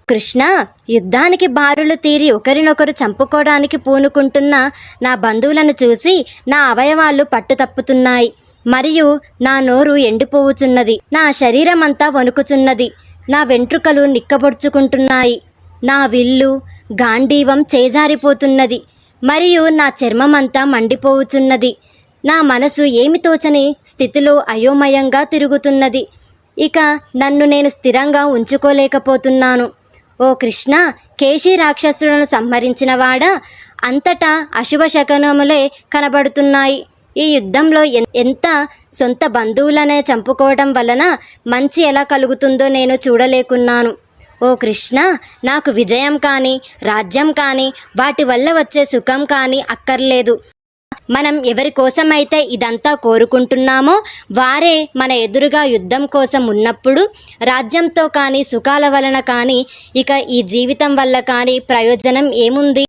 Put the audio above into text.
కృష్ణ, యుద్ధానికి బారులు తీరి ఒకరినొకరు చంపుకోవడానికి పూనుకుంటున్న నా బంధువులను చూసి నా అవయవాలు పట్టుతప్పుతున్నాయి. మరియు నా నోరు ఎండిపోవుచున్నది. నా శరీరం అంతా వణుకుచున్నది. నా వెంట్రుకలు నిక్కబొడుచుకుంటున్నాయి. నా విల్లు గాంధీవం చేజారిపోతున్నది. మరియు నా చర్మమంతా మండిపోవుచున్నది. నా మనసు ఏమి తోచని స్థితిలో అయోమయంగా తిరుగుతున్నది. ఇక నన్ను నేను స్థిరంగా ఉంచుకోలేకపోతున్నాను. ఓ కృష్ణ, కేశీ రాక్షసులను సంహరించినవాడా, అంతటా అశుభ శకనములే కనబడుతున్నాయి. ఈ యుద్ధంలో ఎంత సొంత బంధువులనే చంపుకోవడం వలన మంచి ఎలా కలుగుతుందో నేను చూడలేకున్నాను. ఓ కృష్ణ, నాకు విజయం కానీ రాజ్యం కానీ వాటి వల్ల వచ్చే సుఖం కానీ అక్కర్లేదు. మనం ఎవరి కోసమైతే ఇదంతా కోరుకుంటున్నామో వారే మన ఎదురుగా యుద్ధం కోసం ఉన్నప్పుడు రాజ్యంతో కానీ సుఖాల వలన కానీ ఇక ఈ జీవితం వల్ల కానీ ప్రయోజనం ఏముంది?